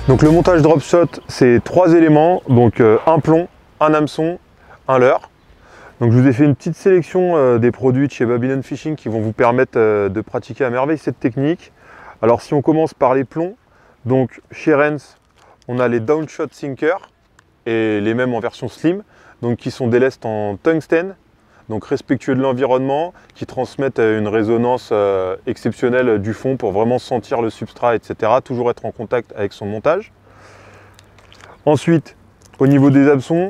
Donc le montage drop shot, c'est 3 éléments, donc un plomb, un hameçon, un leurre. Donc je vous ai fait une petite sélection des produits de chez Babylon Fishing qui vont vous permettre de pratiquer à merveille cette technique. Alors si on commence par les plombs, donc chez Renz, on a les Downshot Sinker et les mêmes en version slim, donc qui sont des lestes en tungstène, donc respectueux de l'environnement, qui transmettent une résonance exceptionnelle du fond pour vraiment sentir le substrat, etc. Toujours être en contact avec son montage. Ensuite, au niveau des hameçons,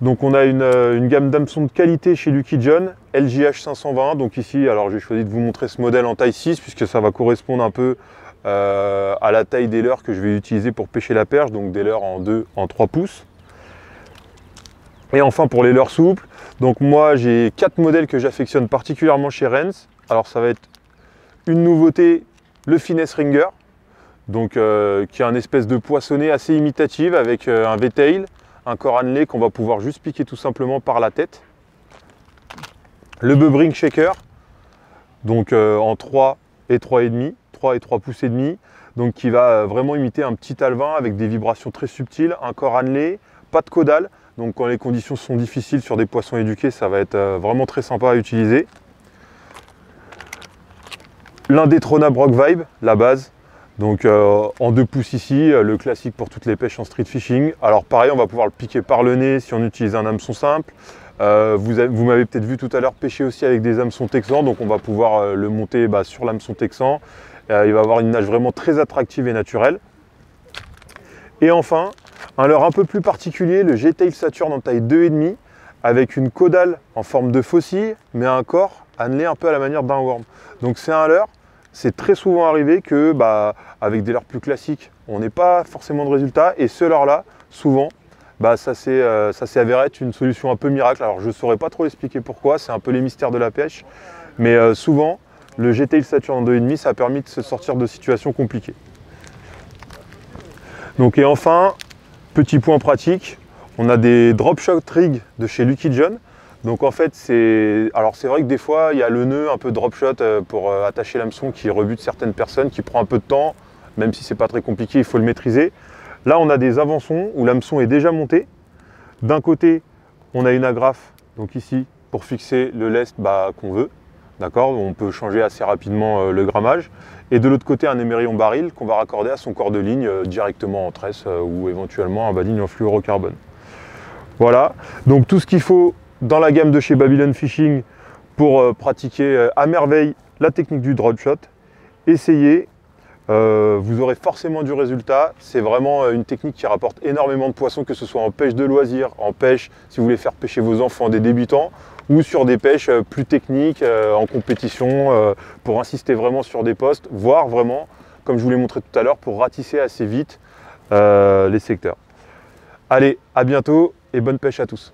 donc on a une gamme d'hameçons de qualité chez Lucky John, LJH 520. Donc ici, alors j'ai choisi de vous montrer ce modèle en taille 6 puisque ça va correspondre un peu à la taille des leurres que je vais utiliser pour pêcher la perche, donc des leurres en 2, en 3 pouces. Et enfin pour les leurres souples, donc moi j'ai 4 modèles que j'affectionne particulièrement chez Renz. Alors ça va être une nouveauté, le Finesse Ringer, donc qui a une espèce de poissonnet assez imitative avec un V-tail, un corps annelé qu'on va pouvoir juste piquer tout simplement par la tête. Le Bubbring Shaker, donc en 3 et 3,5, 3 et 3 pouces et demi, donc qui va vraiment imiter un petit alevin avec des vibrations très subtiles, un corps annelé, pas de caudale, donc quand les conditions sont difficiles sur des poissons éduqués, ça va être vraiment très sympa à utiliser. L'indétrônable Rock Vibe, la base, donc en 2 pouces ici, le classique pour toutes les pêches en street fishing. Alors pareil, on va pouvoir le piquer par le nez si on utilise un hameçon simple. Vous m'avez peut-être vu tout à l'heure pêcher aussi avec des hameçons texans, donc on va pouvoir le monter sur l'hameçon texan. Il va avoir une nage vraiment très attractive et naturelle. Et enfin, un leurre un peu plus particulier, le G-Tail Saturn en taille 2,5, avec une caudale en forme de faucille, mais un corps annelé un peu à la manière d'un worm. Donc c'est un leurre. C'est très souvent arrivé que, avec des leurres plus classiques, on n'ait pas forcément de résultat. Et ce leurre-là, souvent, ça s'est avéré être une solution un peu miracle. Alors je ne saurais pas trop expliquer pourquoi, c'est un peu les mystères de la pêche. Mais souvent, le G-Tail Saturn en 2,5, ça a permis de se sortir de situations compliquées. Donc et enfin, petit point pratique, on a des drop shot rigs de chez Lucky John. Donc en fait, c'est vrai que des fois, il y a le nœud un peu drop shot pour attacher l'hameçon qui rebute certaines personnes, qui prend un peu de temps, même si c'est pas très compliqué, il faut le maîtriser. Là, on a des avançons où l'hameçon est déjà monté. D'un côté, on a une agrafe, donc ici, pour fixer le lest qu'on veut. D'accord, on peut changer assez rapidement le grammage. Et de l'autre côté, un émerillon baril qu'on va raccorder à son corps de ligne directement en tresse ou éventuellement un baligne en fluorocarbone. Voilà, donc tout ce qu'il faut dans la gamme de chez Babylon Fishing pour pratiquer à merveille la technique du drop shot. Essayez, vous aurez forcément du résultat. C'est vraiment une technique qui rapporte énormément de poissons, que ce soit en pêche de loisirs, en pêche si vous voulez faire pêcher vos enfants, des débutants, ou sur des pêches plus techniques, en compétition, pour insister vraiment sur des postes, voire vraiment, comme je vous l'ai montré tout à l'heure, pour ratisser assez vite les secteurs. Allez, à bientôt et bonne pêche à tous.